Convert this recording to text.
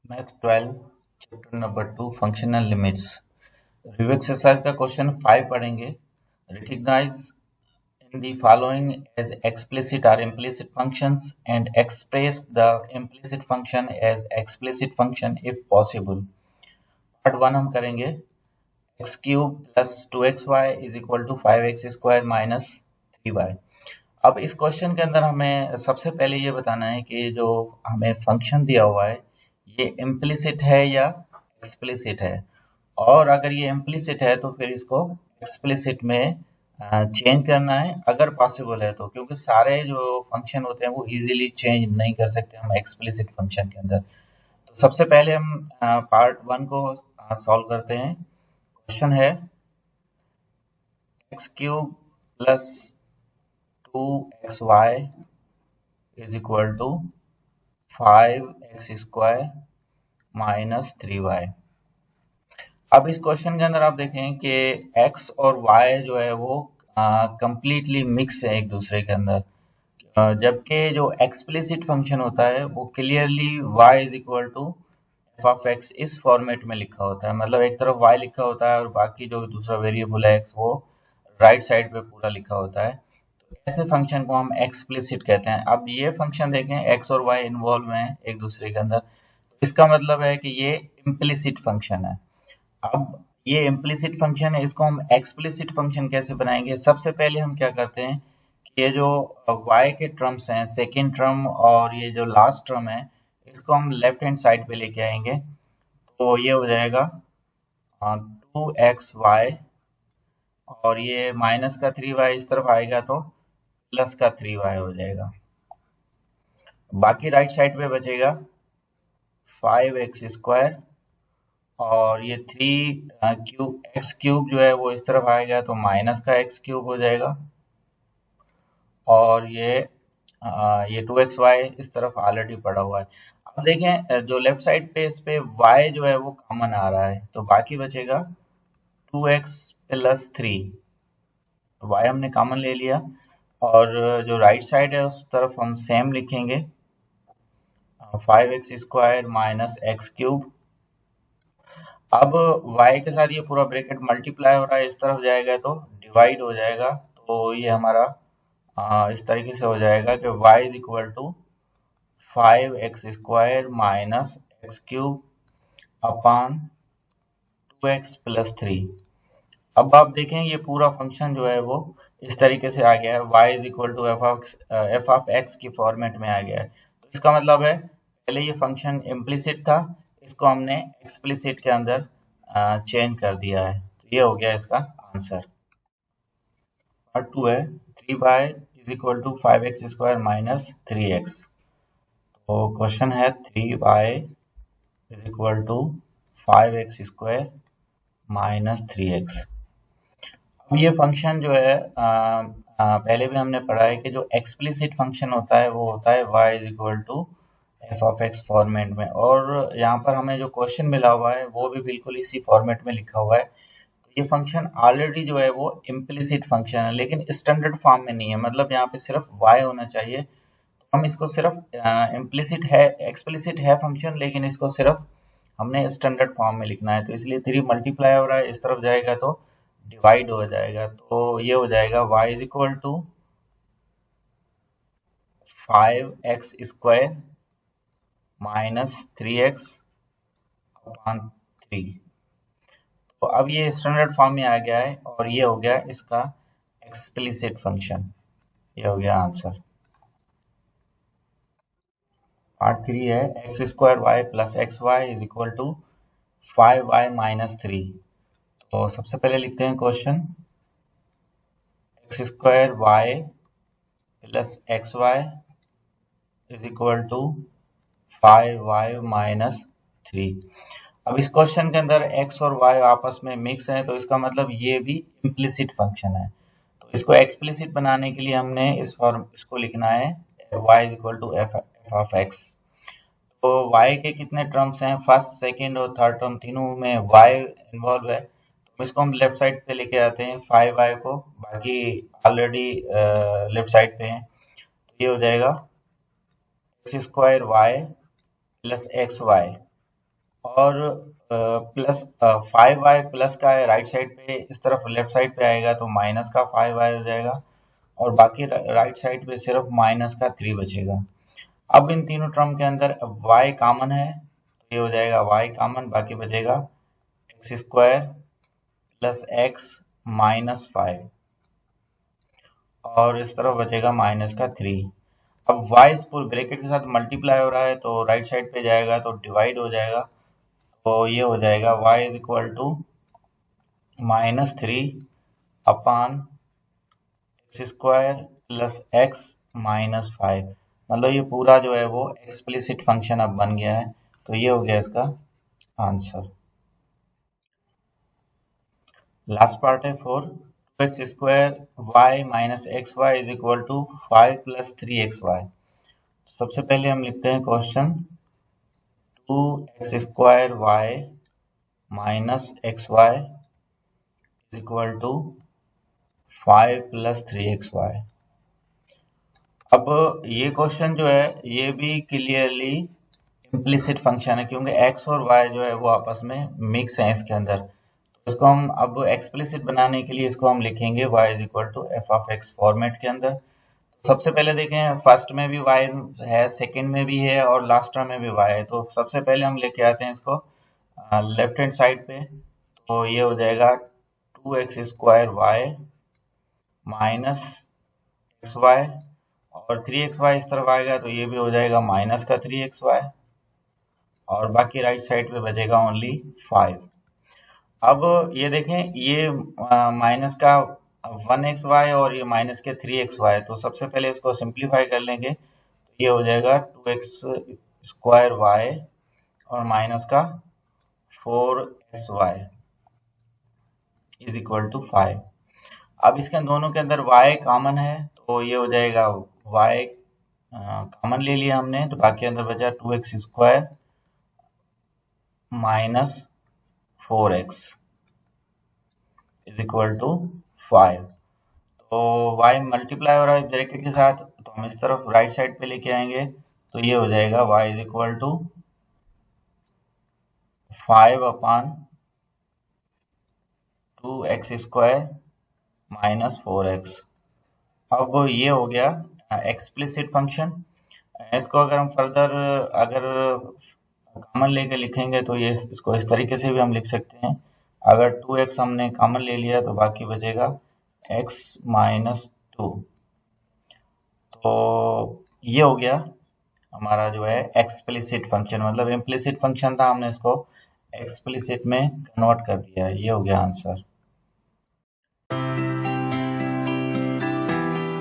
Math 12 chapter number 2 functional limits review exercise का question 5 पढ़ेंगे। Recognise in the following as explicit or implicit functions and express the implicit function as explicit function if possible। Part 1 हम करेंगे x cube plus 2xy is equal to 5x square minus 3y। अब इस question के अंदर हमें सबसे पहले ये बताना है कि जो हमें फंक्शन दिया हुआ है ये इम्प्लिसिट है या एक्सप्लिसिट है, और अगर ये इम्प्लिसिट है तो फिर इसको एक्सप्लिसिट में चेंज करना है अगर पॉसिबल है तो, क्योंकि सारे जो फंक्शन होते हैं वो इजीली चेंज नहीं कर सकते हम एक्सप्लिसिट फंक्शन के अंदर। तो सबसे पहले हम पार्ट 1 को सॉल्व करते हैं। क्वेश्चन है x cube plus 2xy is equal to 5x square minus 3y। अब इस क्वेश्चन के अंदर आप देखें कि x और y जो है वो कंप्लीटली मिक्स है एक दूसरे के अंदर, जबकि जो एक्सप्लिसिट फंक्शन होता है वो clearly y is equal to f of x इस फॉर्मेट में लिखा होता है। मतलब एक तरफ y लिखा होता है और बाकी जो दूसरा वेरिएबल है x वो राइट साइड पे पूरा लिखा होता है। तो ऐसे फंक्शन को हम एक्सप्लिसिट कहते हैं। अब ये फंक्शन देखें x और y इन्वॉल्व हैं एक दूसरे के अंदर, इसका मतलब है कि ये इम्प्लिसिट फंक्शन है। अब ये इम्प्लिसिट फंक्शन है, इसको हम एक्सप्लिसिट फंक्शन कैसे बनाएंगे? सबसे पहले हम क्या करते हैं कि ये जो y के टर्म्स हैं, सेकेंड टर्म और ये जो लास्ट टर्म है, इसको हम लेफ्ट हैंड साइड पे लेके आएंगे। तो ये हो जाएगा 2xy और ये माइनस का 3y इस तरफ आएगा तो प्लस का 3y हो जाएगा। बाकी राइट साइड पे बचेगा 5x स्क्वायर और ये 3 क्यूब एक्स क्यूब जो है वो इस तरफ आएगा तो माइनस का एक्स क्यूब हो जाएगा, और ये 2xy इस तरफ ऑलरेडी पड़ा हुआ है। अब देखें जो लेफ्ट साइड पे इस पे y जो है वो कॉमन आ रहा है तो बाकी बचेगा 2x प्लस 3। y हमने कॉमन ले लिया और जो राइट साइड है उस तरफ हम सेम लिखेंगे 5x square minus x cube. अब y के साथ ये पूरा ब्रैकेट मल्टीप्लाई हो रहा है, इस तरफ जाएगा तो डिवाइड हो जाएगा। तो ये हमारा इस तरीके से हो जाएगा कि y is equal to 5x square minus x cube upon 2x plus 3। अब आप देखें ये पूरा फंक्शन जो है वो इस तरीके से आ गया है, y is equal to f of x की फॉर्मेट में आ गया है। तो इसका मतलब है पहले ये फंक्शन इम्प्लिसिट था, इसको हमने एक्सप्लिसिट के अंदर चेंज कर दिया है। तो ये हो गया इसका आंसर। पार्ट 2 है 3y is equal to 5x square minus 3x। तो क्वेश्चन है 3y is equal to 5x square minus 3x। अब ये फंक्शन जो है पहले भी हमने पढ़ा है कि जो एक्सप्लिसिट फंक्शन होता है वो होता है y is equal to f of x format में, और यहाँ पर हमें जो क्वेश्चन मिला हुआ है वो भी बिल्कुल इसी फॉर्मेट में लिखा हुआ है। ये फंक्शन ऑलरेडी जो है वो इम्प्लिसिट फंक्शन है लेकिन स्टैंडर्ड फॉर्म में नहीं है, मतलब यहाँ पे सिर्फ y होना चाहिए। तो हम इसको सिर्फ इम्प्लिसिट है, एक्सप्लिसिट है फंक्शन लेकिन इसको सिर्फ हमने स्टैंडर्ड फॉर्म में लिखना है। तो इसलिए 3 मल्टीप्लाई हो रहा है, इस तरफ जाएगा तो डिवाइड हो जाएगा। तो ये हो जाएगा y is equal to 5x square minus 3x upon 3। तो अब ये स्टैंडर्ड फॉर्म में आ गया है और ये हो गया इसका एक्सप्लिसिट फंक्शन। ये हो गया आंसर। पार्ट 3 है x square y plus x y is equal to 5y minus 3। तो सबसे पहले लिखते हैं question x square y plus x y is equal to 5y minus 3। अब इस क्वेश्चन के अंदर x और y आपस में मिक्स है तो इसका मतलब ये भी इम्प्लिसिट फंक्शन है। तो इसको एक्सप्लिसिट बनाने के लिए हमने इसको लिखना है y is equal to f of x. तो y के कितने टर्म्स हैं? फर्स्ट, सेकंड और थर्ड टर्म तीनों में y इन्वॉल्व है, तो इसको हम लेफ्ट साइड पे लेके आते हैं 5y को, बाकी ऑलरेडी लेफ्ट साइड पे है। तो ये हो जाएगा x square y plus x y और प्लस 5y प्लस का है राइट साइड पे, इस तरफ लेफ्ट साइड पे आएगा तो माइनस का 5y हो जाएगा, और बाकी राइट साइड पे सिर्फ माइनस का 3 बचेगा। अब इन तीनों टर्म के अंदर y कॉमन है तो ये हो जाएगा y कॉमन, बाकी बचेगा x square plus x minus 5, और इस तरफ बचेगा माइनस का 3। अब y इस पूरे ब्रैकेट के साथ मल्टीप्लाई हो रहा है तो राइट साइड पे जाएगा तो डिवाइड हो जाएगा, तो ये हो जाएगा y is equal to -3 upon x square plus x minus 5। मतलब ये पूरा जो है वो एक्सप्लिसिट फंक्शन अब बन गया है, तो ये हो गया इसका आंसर। लास्ट पार्ट है 4, 2x square y minus x y is equal to 5 plus 3xy। सबसे पहले हम लिखते हैं question 2x square y minus x y is equal to 5 plus 3xy। अब ये क्वेश्चन जो है ये भी क्लियरली इम्प्लिसिट फंक्शन है, क्योंकि x और y जो है वो आपस में मिक्स है इसके अंदर। तो इसको हम अब एक्सप्लिसिट बनाने के लिए इसको हम लिखेंगे y is equal to f of x format के अंदर। तो सबसे पहले देखें, फर्स्ट में भी y है, सेकंड में भी है, और लास्ट टर्म में भी y है। तो सबसे पहले हम लेके आते हैं इसको लेफ्ट हैंड साइड पे, तो ये हो जाएगा 2x square y minus x y, और 3xy इस तरफ आएगा तो ये भी हो जाएगा माइनस का 3xy, और बाकी राइट साइड पे बचेगा ओनली 5। अब ये देखें, ये माइनस का 1xy और ये माइनस के 3xy, तो सबसे पहले इसको सिंप्लीफाई कर लेंगे तो ये हो जाएगा 2x स्क्वायर y और माइनस का 4xy इज इक्वल टू 5। अब इसके दोनों के अंदर y कॉमन है तो ये हो जाएगा y कॉमन ले लिया हमने, तो बाकी अंदर बचा 2x square minus 4x is equal to 5। तो y मल्टीप्लाई हो रहा है ब्रैकेट के साथ, तो हम इस तरफ राइट साइड पे लेके आएंगे तो ये हो जाएगा y is equal to 5 upon 2x square minus 4x। अब ये हो गया एक्सप्लिसिट फंक्शन। इसको अगर हम फर्दर अगर कॉमन लेके लिखेंगे तो ये इसको इस तरीके से भी हम लिख सकते हैं। अगर 2x हमने कॉमन ले लिया तो बाकी बचेगा x माइनस 2। तो ये हो गया हमारा जो है एक्सप्लिसिट फंक्शन, मतलब इम्प्लिसिट फंक्शन था, हमने इसको एक्सप्लिसिट में कन्वर्ट कर दिया है। ये हो गया आंसर।